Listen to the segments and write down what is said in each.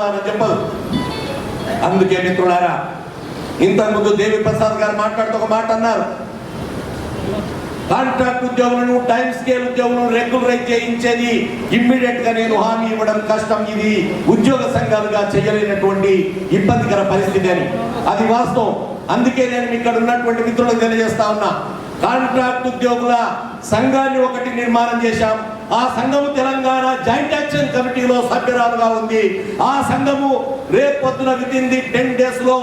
సమాధానం చెప్పదు. అందుకే మిత్రులారా, ఇంతకుముందు దేవి ప్రసాద్ గారు మాట్లాడుతూ ఒక మాట అన్నారు, కాంట్రాక్ట్ ఉద్యోగులను, టైం స్కేల్ ఉద్యోగులను రెగ్యులరైజ్ చేయించేది ఇమ్మీడియట్ గా నేను హామీ ఇవ్వడం కష్టం, ఇది ఉద్యోగ సంఘాలుగా చేయలేనటువంటి ఇబ్బందికర పరిస్థితి అని. అది వాస్తవం. అందుకే నేను ఇక్కడ ఉన్నటువంటి మిత్రులకు తెలియజేస్తా ఉన్నా, కాంట్రాక్ట్ ఉద్యోగుల సంఘాన్ని ఒకటి నిర్మాణం చేశాం. ఆ సంఘము తెలంగాణ జాయింట్ యాక్షన్ కమిటీలో సభ్యురాలుగా ఉంది. ఆ సంఘము రేపు పొద్దున వితిన్ ది 10 days లో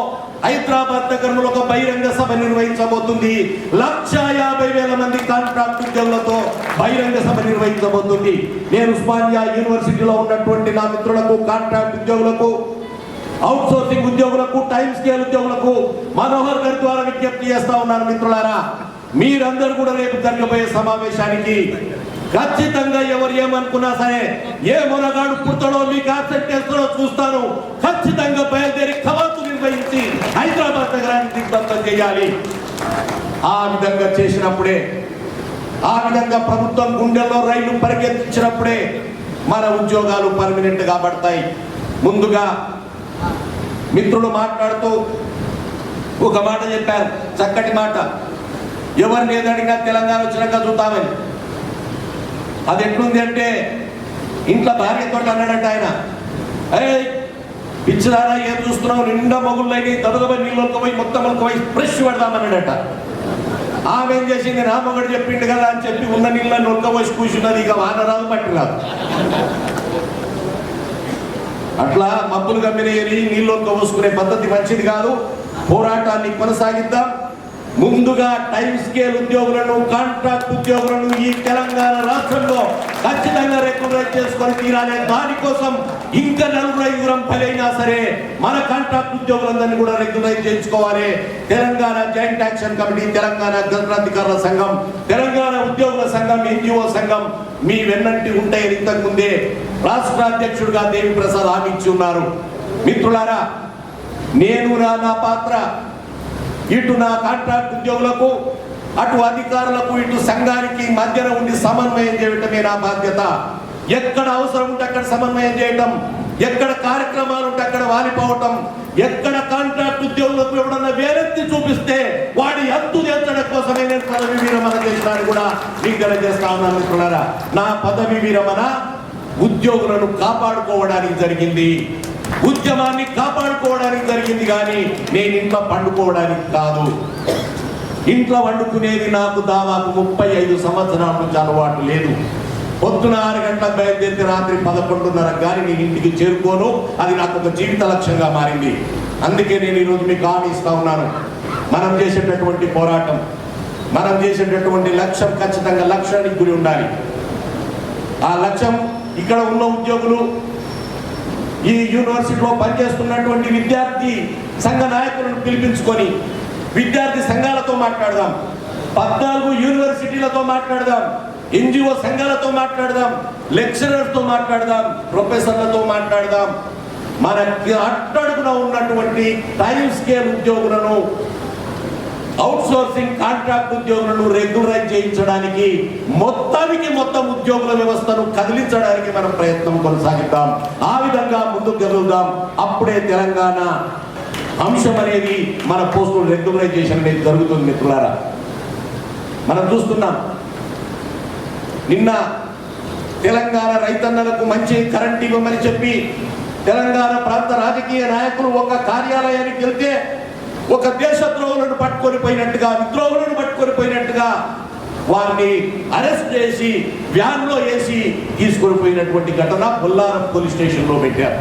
హైదరాబాద్ నగరంలో ఒక బహిరంగ సభ నిర్వహించబోతుంది. 150,000 మంది కాంట్రాక్ట్ ఉద్యోగులతో బహిరంగ సభ నిర్వహించబోతుంది. నేను ఉస్మానియా యూనివర్సిటీలో ఉన్నటువంటి నా మిత్రులకు, కాంట్రాక్ట్ ఉద్యోగులకు, అవుట్ సోర్సింగ్ ఉద్యోగులకు, టైం స్కేల్ ఉద్యోగులకు మనోహర్ గారి ద్వారా విజ్ఞప్తి చేస్తా ఉన్నాను. మిత్రులారా, మీరందరూ కూడా రేపు జరగబోయే సమావేశానికి ఖచ్చితంగా ఎవరు ఏమనుకున్నా సరే, ఏ మొనగాడు పుట్టడో మీకు యాక్సెప్ట్ చేస్తాడో చూస్తాను, ఖచ్చితంగా బయలుదేరి కవాతు నిర్వహించి హైదరాబాద్ నగరాన్ని దిగ్బంధం చేయాలి. ఆ విధంగా చేసినప్పుడే, ఆ విధంగా ప్రభుత్వం గుండెల్లో రైళ్లు పరిగెత్తించినప్పుడే మన ఉద్యోగాలు పర్మనెంట్ గా పడతాయి. ముందుగా మిత్రులు మాట్లాడుతూ ఒక మాట చెప్పారు, చక్కటి మాట, ఎవరిని ఏదడిగినా తెలంగాణ వచ్చినాక చూద్దామని. అది ఎట్లుంది అంటే, ఇంట్లో భార్యతో అన్నాడంట ఆయన, పిచ్చిదారా ఏం చూస్తున్నావు, నిండా మొగుళ్ళని దొరదబై నీళ్ళకి పోయి మొత్తం పోయి ఫ్రెష్ పెడదామన్నాడట. ఆమె ఏం చేసింది, నా మొగడు చెప్పిండు కదా అని చెప్పి ఉన్న నీళ్ళని నొక్కబోసి కూర్చున్నది. ఇక వాన రాదు, పట్టి రాదు. అట్లా మబ్బులు గమ్మినేరి నీళ్ళు పోసుకునే పద్ధతి మంచిది కాదు. పోరాటాన్ని కొనసాగిద్దాం. ముందుగా టైం స్కేల్ ఉద్యోగులను, కాంట్రాక్ట్ ఉద్యోగులను ఈ తెలంగాణ రాష్ట్రంలో ఖచ్చితంగా రెగ్యులరైజ్ చేసుకొని తీరాలి. దానికోసం ఇంకా 4-5 పలైనా సరే మన కాంట్రాక్ట్ ఉద్యోగులందరినీ కూడా రెగ్యులరైజ్ చేయించుకోవాలి. Telangana joint action committee, Telangana గణాధికారుల సంఘం, తెలంగాణ ఉద్యోగుల సంఘం, ఎన్జిఓ సంఘం మీ వెన్నంటి ఉంటాయని ఇంతకు ముందే రాష్ట్ర అధ్యక్షుడిగా దేవి ప్రసాద్ హామీ ఇచ్చి ఉన్నారు. మిత్రులారా, నేను నా పాత్ర ఇటు నా కాంట్రాక్ట్ ఉద్యోగులకు, అటు అధికారులకు, ఇటు సంఘానికి మధ్యన ఉండి సమన్వయం చేయటమే నా బాధ్యత. ఎక్కడ అవసరం ఉంటే అక్కడ సమన్వయం చేయటం, ఎక్కడ కార్యక్రమాలు ఉంటే అక్కడ వాలిపోవటం, ఎక్కడ కాంట్రాక్ట్ ఉద్యోగులకు ఎవడన్నా వేరెత్తి చూపిస్తే వాడి హద్దు తీర్చడం కోసమే నేను పదవి విరమణ చేసినాను కూడా మీకు తెలియజేస్తా ఉన్నాను. మిత్రులారా, నా పదవి విరమణ ఉద్యోగులను కాపాడుకోవడానికి జరిగింది, ఉద్యమాన్ని కాపాడుకోవడానికి జరిగింది, కానీ నేను ఇంట్లో పండుకోవడానికి కాదు. ఇంట్లో వండుకునేది నాకు దాదాపు 35 సంవత్సరాల నుంచి అలవాటు లేదు. పొద్దున 6 గంటలకు బయలుదేరితే రాత్రి 11:30 కానీ నేను ఇంటికి చేరుకోను. అది నాకు ఒక జీవిత లక్ష్యంగా మారింది. అందుకే నేను ఈరోజు మీకు హామీ ఇస్తా ఉన్నాను, మనం చేసేటటువంటి పోరాటం, మనం చేసేటటువంటి లక్ష్యం ఖచ్చితంగా లక్ష్యానికి గురి ఉండాలి. ఆ లక్ష్యం ఇక్కడ ఉన్న ఉద్యోగులు, ఈ యూనివర్సిటీలో పనిచేస్తున్నటువంటి విద్యార్థి సంఘ నాయకులను పిలిపించుకొని విద్యార్థి సంఘాలతో మాట్లాడదాం, 14 యూనివర్సిటీలతో మాట్లాడదాం, ఎన్జిఓ సంఘాలతో మాట్లాడదాం, లెక్చరర్స్తో మాట్లాడదాం, ప్రొఫెసర్లతో మాట్లాడదాం. మనకి అట్టడుగున ఉన్నటువంటి టైం స్కేల్ ఉద్యోగులను, అవుట్ సోర్సింగ్ కాంట్రాక్ట్ ఉద్యోగులను రెగ్యులరైజ్ చేయించడానికి, మొత్తం ఉద్యోగుల వ్యవస్థను కదిలించడానికి మనం ప్రయత్నం కొనసాగిద్దాం. ఆ విధంగా ముందుకు కదులుదాం. అప్పుడే తెలంగాణ అంశం అనేది, మన పోస్టుల రెగ్యులరైజేషన్ అనేది జరుగుతుంది. మిత్రులారా, మనం చూస్తున్నాం, నిన్న తెలంగాణ రైతన్నలకు మంచి కరెంట్ ఇవ్వమని చెప్పి తెలంగాణ ప్రాంత రాజకీయ నాయకులు ఒక కార్యాలయానికి వెళ్తే ఒక దేశద్రోహులను పట్టుకొని పోయినట్టుగా, విద్రోహులను పట్టుకొని పోయినట్టుగా వారిని అరెస్ట్ చేసి వ్యాన్లో వేసి తీసుకొని పోయినటువంటి ఘటన బొల్లారం పోలీస్ స్టేషన్లో పెట్టారు.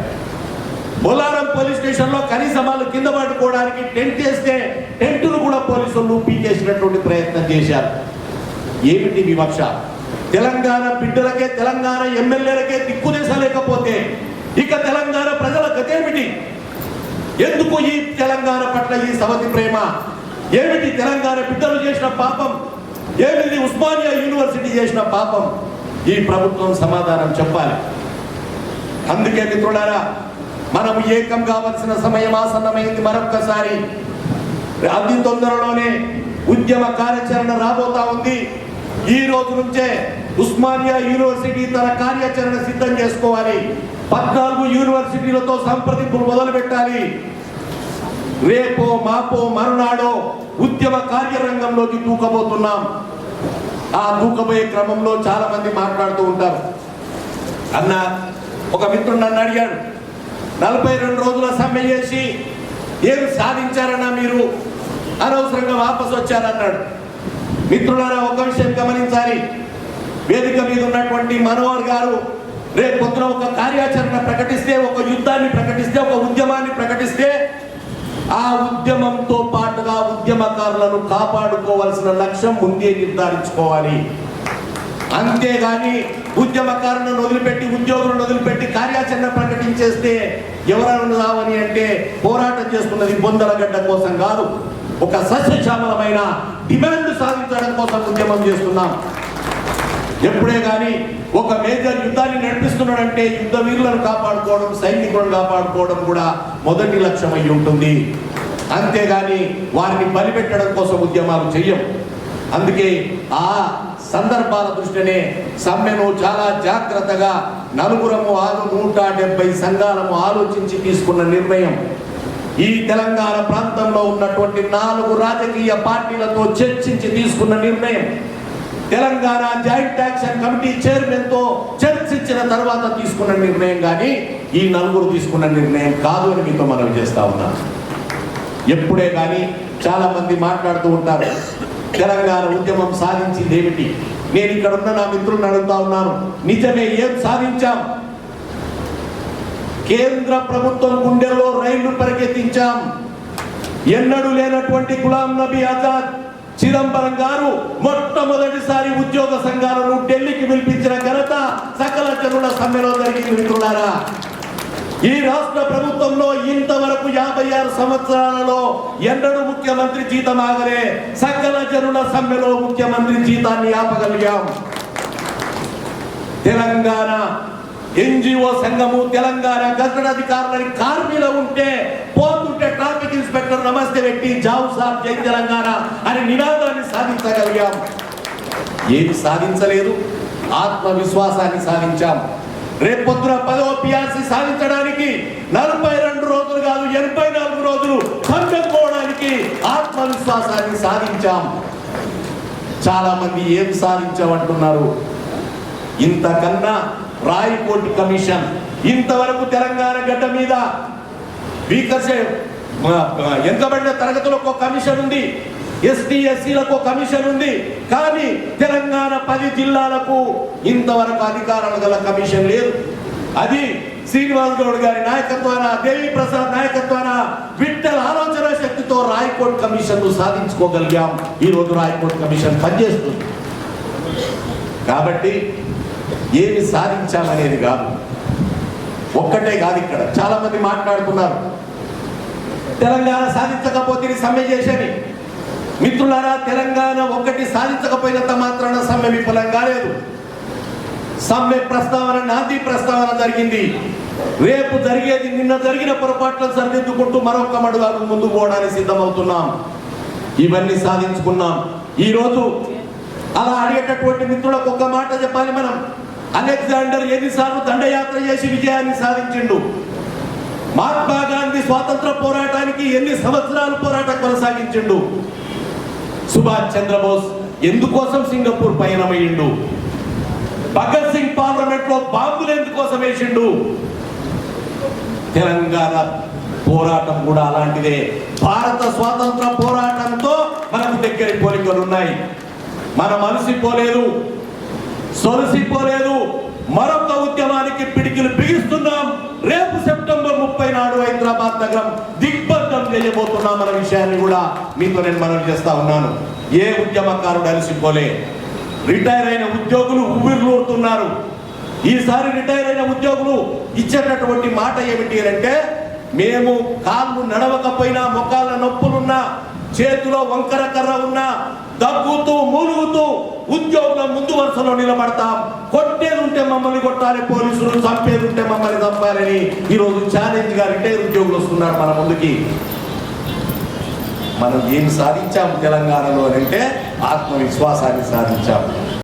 బొల్లారం పోలీస్ స్టేషన్లో కనీసం వాళ్ళు కింద పట్టుకోవడానికి టెంట్ వేస్తే టెంటును కూడా పోలీసులు పీకేసినటువంటి ప్రయత్నం చేశారు. ఏమిటి వివక్ష? తెలంగాణ బిడ్డలకే, తెలంగాణ ఎమ్మెల్యేలకే దిక్కుదేశలేకపోతే ఇక తెలంగాణ ప్రజల గతేమిటి? ఎందుకు ఈ తెలంగాణ పట్ల ఈ సవతి ప్రేమ? ఏమిటి తెలంగాణ బిడ్డలు చేసిన పాపం? ఏమిటి ఉస్మానియా యూనివర్సిటీ చేసిన పాపం? ఈ ప్రభుత్వం సమాధానం చెప్పాలి. అందుకే మిత్రులారా, మనం ఏకం కావాల్సిన సమయం ఆసన్నమైంది. మరొక్కసారి అతి తొందరలోనే ఉద్యమ కార్యాచరణ రాబోతా ఉంది. ఈ రోజు నుంచే ఉస్మానియా యూనివర్సిటీ తన కార్యాచరణ సిద్ధం చేసుకోవాలి. 14 యూనివర్సిటీలతో సంప్రదింపులు మొదలు పెట్టాలి. రేపో మాపో మరునాడో ఉద్యమ కార్యరంగంలోకి దూకబోతున్నాం. ఆ దూకబోయే క్రమంలో చాలా మంది మాట్లాడుతూ ఉంటారు. అన్న, ఒక మిత్రుడు నన్ను అడిగాడు, 42 రోజుల సమ్మె చేసి ఏం సాధించారన్నా మీరు, అనవసరంగా వాపసు వచ్చారన్నాడు. మిత్రులారా, ఒక విషయం గమనించాలి. వేదిక మీద ఉన్నటువంటి మనోహర్ గారు రేపు పొద్దున ఒక కార్యాచరణ ప్రకటిస్తే, ఒక యుద్ధాన్ని ప్రకటిస్తే, ఒక ఉద్యమాన్ని ప్రకటిస్తే, ఆ ఉద్యమంతో పాటుగా ఉద్యమకారులను కాపాడుకోవాల్సిన లక్ష్యం ముందే నిర్ధారించుకోవాలి. అంతేగాని ఉద్యమకారులను వదిలిపెట్టి, ఉద్యోగులను వదిలిపెట్టి కార్యాచరణ ప్రకటించేస్తే ఎవరన్నా రావని అంటే పోరాటం చేస్తున్నది బొందలగడ్డ కోసం కాదు, ఒక సస్యశ్యామలమైన డిమాండ్ సాధించడం కోసం ఉద్యమం చేస్తున్నాం. ఎప్పుడే కానీ ఒక మేజర్ యుద్ధాన్ని నడిపిస్తున్నాడంటే యుద్ధ వీరులను కాపాడుకోవడం, సైనికులను కాపాడుకోవడం కూడా మొదటి లక్ష్యం అయి ఉంటుంది. అంతేగాని వారిని బలిపెట్టడం కోసం ఉద్యమాలు చెయ్యం. అందుకే ఆ సందర్భాల దృష్టినే సమ్మెను చాలా జాగ్రత్తగా నలుగురము 170 సంఘాలము ఆలోచించి తీసుకున్న నిర్ణయం. ఈ తెలంగాణ ప్రాంతంలో ఉన్నటువంటి 4 రాజకీయ పార్టీలతో చర్చించి తీసుకున్న నిర్ణయం. Telangana joint action committee chairman తో చర్చించిన తర్వాత తీసుకున్న నిర్ణయం కానీ ఈ నలుగురు తీసుకున్న నిర్ణయం కాదు అని మీతో మనవి చేస్తా ఉన్నాను. ఎప్పుడే కానీ చాలా మంది మాట్లాడుతూ ఉంటారు, తెలంగాణ ఉద్యమం సాధించింది ఏమిటి? నేను ఇక్కడ ఉన్న నా మిత్రులను అడుగుతా ఉన్నాను, నిజమే, ఏం సాధించాం? కేంద్ర ప్రభుత్వం గుండెల్లో రైళ్లు పరిగెత్తించాం. ఎన్నడూ లేనటువంటి గులాం నబీ ఆజాద్ చిదంబరం గారు మొట్టమొదటిసారి ఉద్యోగ సంఘాలను ఢిల్లీకి పిలిపించిన ఘనత సకల జనుల సమ్మెలో జరిగింది. మిత్రులారా, ఈ రాష్ట్ర ప్రభుత్వంలో ఇంతవరకు 56 సంవత్సరాలలో ఎన్నడూ ముఖ్యమంత్రి జీతం ఆగలే. సకల జనుల సమ్మెలో ముఖ్యమంత్రి జీతాన్ని ఆపగలిగాం. తెలంగాణ ఎన్జిఓ సంఘము, తెలంగాణ గజెట్ అధికారులని కార్మిలో ఉంటే పోతుంటే ట్రాఫిక్ ఇన్స్పెక్టర్ నమస్తే పెట్టి జావు సాబ్ జై తెలంగాణ అని నినాదాన్ని సాధించగలిగాం. ఏమి సాధించలేదు, ఆత్మవిశ్వాసాన్ని సాధించాం. రేపు పొద్దున 10వ పిఆర్సీ సాధించడానికి 42 రోజులు కాదు, 84 రోజులు పండుకోవడానికి ఆత్మవిశ్వాసాన్ని సాధించాం. చాలా మంది ఏం సాధించామంటున్నారు. ఇంతకన్నా రాయకోటి కమిషన్, ఇంతవరకు తెలంగాణ గడ్డ మీద వెనుకబడిన తరగతులకు ఒక కమిషన్ ఉంది, ఎస్టీ ఎస్సీలకు కమిషన్ ఉంది. కానీ తెలంగాణ 10 జిల్లాలకు ఇంతవరకు అధికారాలు గల కమిషన్ లేదు. అది శ్రీనివాస్ గౌడ్ గారి నాయకత్వాన, దేవి ప్రసాద్ నాయకత్వాన, విఠల్ ఆలోచన శక్తితో రాయకోట్ కమిషన్ సాధించుకోగలిగాం. ఈ రోజు రాయకోట్ కమిషన్ పనిచేస్తుంది. కాబట్టి ఏమి సాధించామనేది కాదు, ఒక్కటే కాదు. ఇక్కడ చాలా మంది మాట్లాడుతున్నారు, తెలంగాణ సాధించకపోతే సమ్మె చేసేది. మిత్రులారా, తెలంగాణ ఒక్కటి సాధించకపోయినంత మాత్రాన సమ్మె విఫలం కాలేదు. సమ్మె ప్రస్తావన, నాంది ప్రస్తావన జరిగింది. రేపు జరిగేది, నిన్న జరిగిన పొరపాట్లను సరిదిద్దుకుంటూ మరొక మడుగు ముందుకు పోవడానికి సిద్ధమవుతున్నాం. ఇవన్నీ సాధించుకున్నాం. ఈరోజు అలా అడిగేటటువంటి మిత్రులకు ఒక మాట చెప్పాలి మనం. అలెగ్జాండర్ ఎన్నిసార్లు దండయాత్ర చేసి విజయాన్ని సాధించిండు? మహాత్మా గాంధీ స్వాతంత్ర పోరాటానికి ఎన్ని సంవత్సరాలు పోరాటం కొనసాగించిండు? సుభాష్ చంద్రబోస్ ఎందుకోసం సింగపూర్ పయనమయ్యిండు? భగత్ సింగ్ పార్లమెంట్ లో బాంబులు ఎందుకోసం వేసిండు? తెలంగాణ పోరాటం కూడా అలాంటిదే. భారత స్వాతంత్ర పోరాటంతో మనకు దగ్గరి పోలికలు ఉన్నాయి. మనం అలసిపోలేదు, సొలసిపోలేదు. మరొక ఉద్యమానికి పిడికిలు బిగిస్తున్నాం. రేపు సెప్టెంబర్ 30 నాడు హైదరాబాద్ నగరం దిగ్బంధం చేయబోతున్నాం అన్న విషయాన్ని కూడా మీతో నేను మనవి చేస్తా ఉన్నాను. ఏ ఉద్యమకారుడు అలసిపోలే. రిటైర్ అయిన ఉద్యోగులు ఉవ్విర్లూరుతున్నారు. ఈసారి రిటైర్ అయిన ఉద్యోగులు ఇచ్చేటటువంటి మాట ఏమిటి అంటే, మేము కాళ్ళు నడవకపోయినా, మొక్కాల నొప్పులున్నా, చేతిలో వంకర కర్ర ఉన్నా, దగ్గుతూ మూలుగుతూ ఉద్యోగుల ముందు వరుసలో నిలబడతాం. కొట్టేది ఉంటే మమ్మల్ని కొట్టాలి, పోలీసులు చంపేది ఉంటే మమ్మల్ని చంపాలని ఈరోజు ఛాలెంజ్ గా రిటైర్ ఉద్యోగులు వస్తున్నారు మన ముందుకి. మనం ఏం సాధించాం తెలంగాణలో అంటే ఆత్మవిశ్వాసాన్ని సాధించాం.